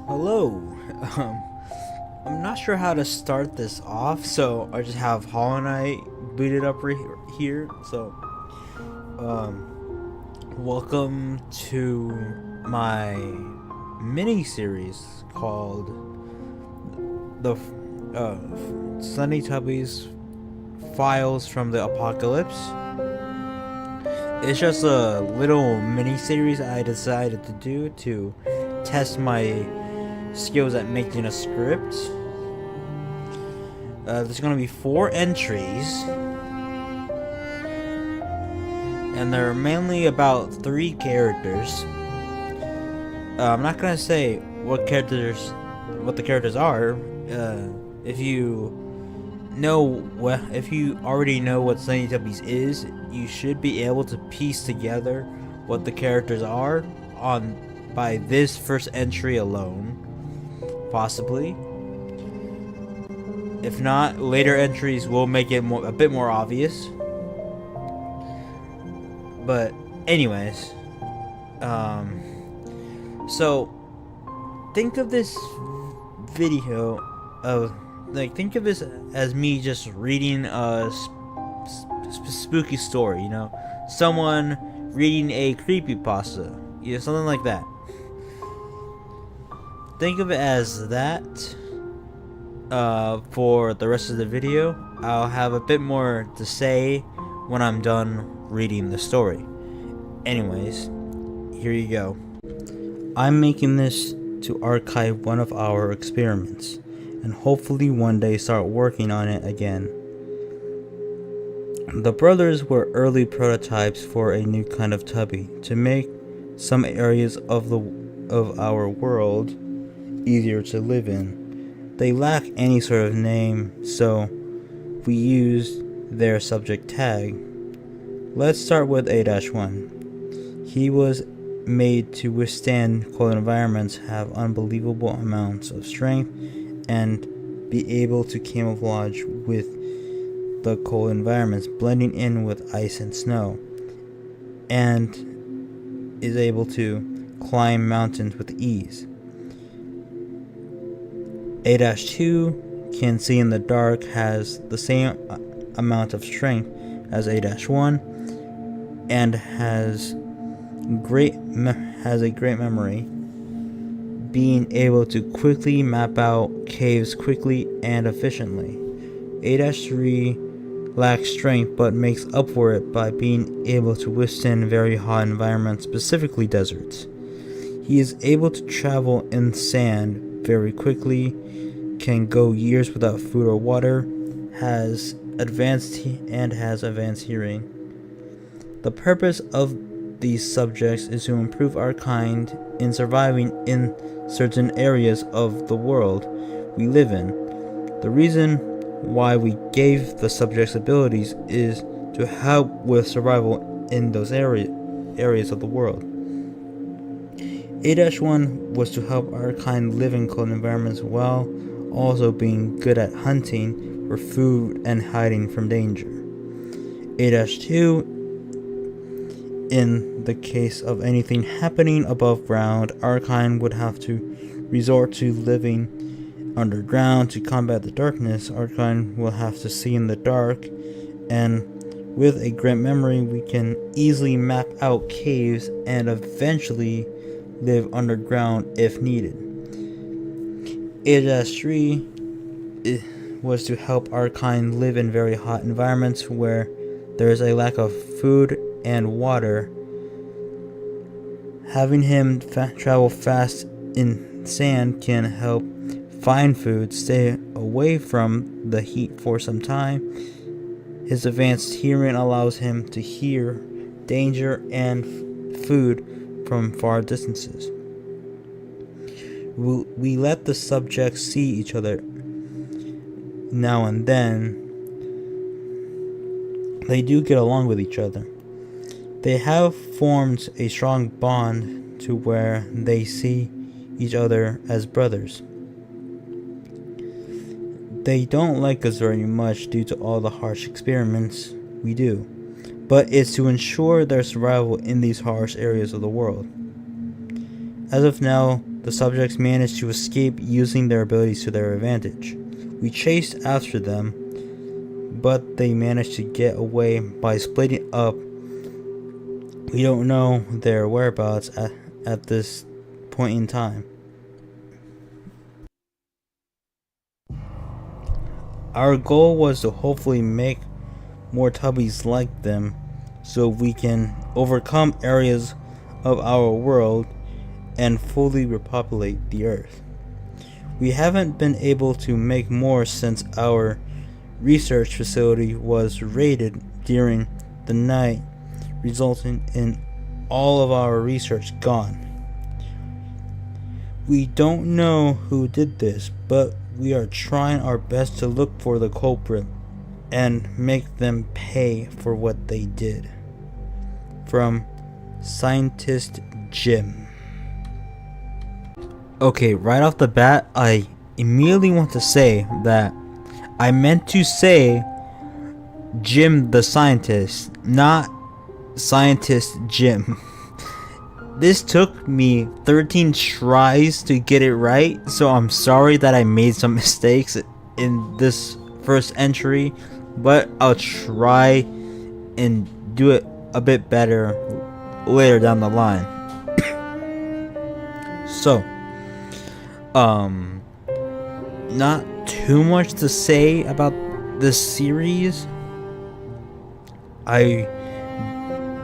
Hello. Um, I'm not sure how to start this off, so I just have Hollow Knight booted up here. So, welcome to my mini series called the Slendytubbies Files from the Apocalypse. It's just a little mini series I decided to do to test my skills at making a script. There's gonna be 4 entries, and they're mainly about 3 characters. I'm not gonna say what the characters are. If you already know what Slendytubbies is, you should be able to piece together what the characters are by this first entry alone. Possibly. If not, later entries will make it a bit more obvious. But anyways, so think of this video think of this as me just reading a spooky story, someone reading a creepypasta, something like that. Think of it as that. For the rest of the video, I'll have a bit more to say when I'm done reading the story. Anyways, here you go. I'm making this to archive one of our experiments, and hopefully one day start working on it again. The brothers were early prototypes for a new kind of tubby to make some areas of our world easier to live in. They lack any sort of name, so we used their subject tag. Let's start with A-1. He was made to withstand cold environments, have unbelievable amounts of strength, and be able to camouflage with the cold environments, blending in with ice and snow, and is able to climb mountains with ease. A-2 can see in the dark, has the same amount of strength as A-1, and has a great memory, being able to quickly map out caves quickly and efficiently. A-3 lacks strength but makes up for it by being able to withstand very hot environments, specifically deserts. He is able to travel in sand very quickly, can go years without food or water, has advanced hearing. The purpose of these subjects is to improve our kind in surviving in certain areas of the world we live in. The reason why we gave the subjects abilities is to help with survival in those areas of the world. A-1 was to help our kind live in cold environments while also being good at hunting for food and hiding from danger. A-2, in the case of anything happening above ground, our kind would have to resort to living underground to combat the darkness. Our kind will have to see in the dark, and with a great memory we can easily map out caves and eventually live underground if needed. A-3 was to help our kind live in very hot environments where there is a lack of food and water. Having him travel fast in sand can help find food, stay away from the heat for some time. His advanced hearing allows him to hear danger and food from far distances. We let the subjects see each other now and then. They do get along with each other. They have formed a strong bond to where they see each other as brothers. They don't like us very much due to all the harsh experiments we do, but it's to ensure their survival in these harsh areas of the world. As of now, the subjects managed to escape using their abilities to their advantage. We chased after them, but they managed to get away by splitting up. We don't know their whereabouts at this point in time. Our goal was to hopefully make more Tubbies like them, so we can overcome areas of our world and fully repopulate the Earth. We haven't been able to make more since our research facility was raided during the night, resulting in all of our research gone. We don't know who did this, but we are trying our best to look for the culprit and make them pay for what they did. From Scientist Jim. Okay, right off the bat, I immediately want to say that I meant to say Jim the Scientist, not Scientist Jim. This took me 13 tries to get it right, so I'm sorry that I made some mistakes in this first entry, but I'll try and do it a bit better later down the line. So, not too much to say about this series. I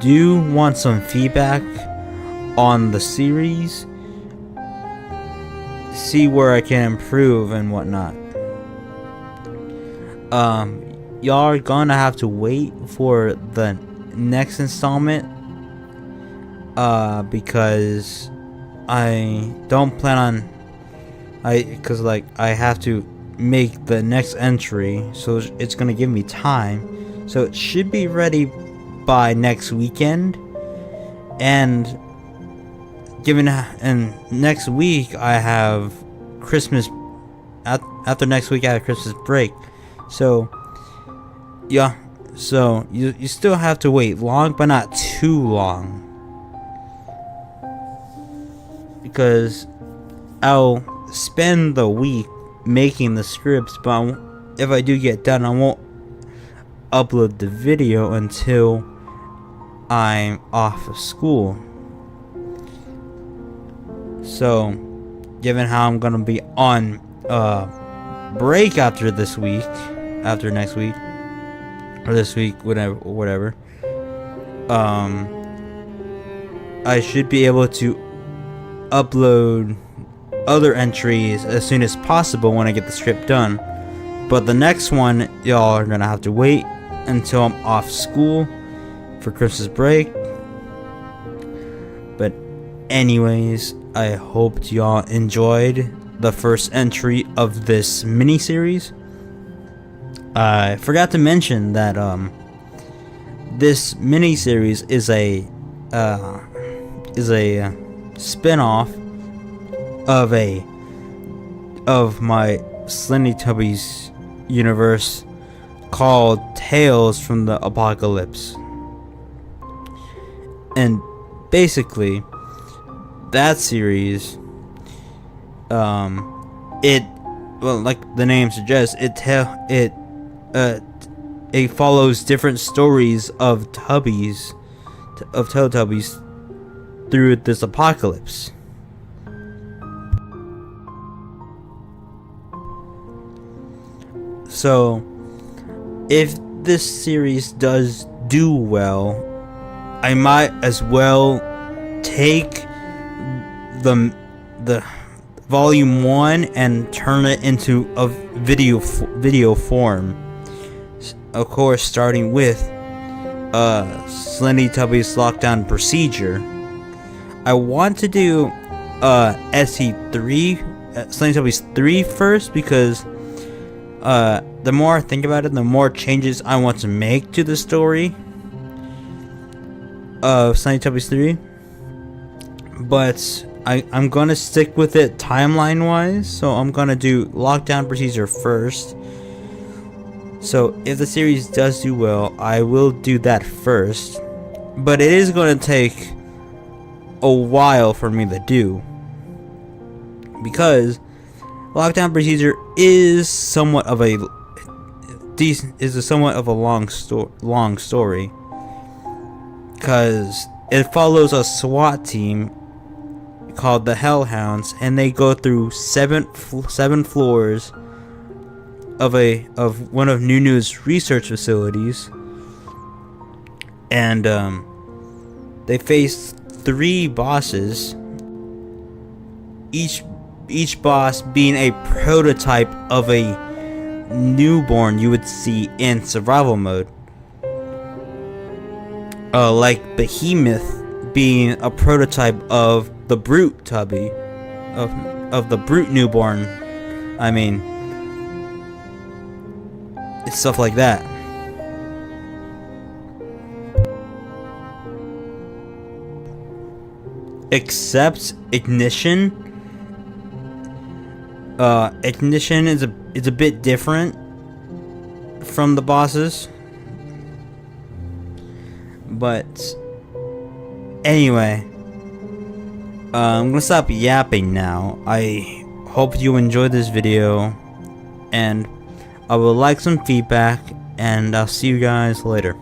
do want some feedback on the series, see where I can improve and whatnot. Y'all are gonna have to wait for the next installment, because I don't plan on because I have to make the next entry, so it's gonna give me time, so it should be ready by next weekend. And next week I have Christmas. After next week I have Christmas break, so yeah, so you still have to wait long, but not too long, because I'll spend the week making the scripts, but if I do get done, I won't upload the video until I'm off of school. So, given how I'm gonna be on break after next week, or this week, whatever, I should be able to upload other entries as soon as possible when I get the script done. But the next one, y'all are gonna have to wait until I'm off school for Christmas break. But anyways, I hope y'all enjoyed the first entry of this mini-series. I forgot to mention that this mini-series is a spin-off of my Slendytubbies universe called Tales from the Apocalypse. And basically, that series, like the name suggests, it follows different stories of Teletubbies through this apocalypse. So, if this series does do well, I might as well take the volume 1 and turn it into a video form. Of course, starting with Slendytubbies Lockdown Procedure. I want to do SC3, Slendytubbies 3 first, because the more I think about it, the more changes I want to make to the story of Slendytubbies 3. But I'm gonna stick with it timeline wise, so I'm gonna do Lockdown Procedure first. So if the series does do well, I will do that first, but it is gonna take a while for me to do. because lockdown procedure is somewhat of a long story, because it follows a SWAT team called the Hellhounds, and they go through seven floors of one of Nunu's research facilities, and they face 3 bosses, each boss being a prototype of a newborn you would see in survival mode. Like Behemoth being a prototype of the Brute Tubby, of the Brute newborn. I mean, it's stuff like that. Except Ignition. Ignition is a bit different from the bosses. But anyway, I'm gonna stop yapping now. I hope you enjoyed this video, and I would like some feedback, and I'll see you guys later.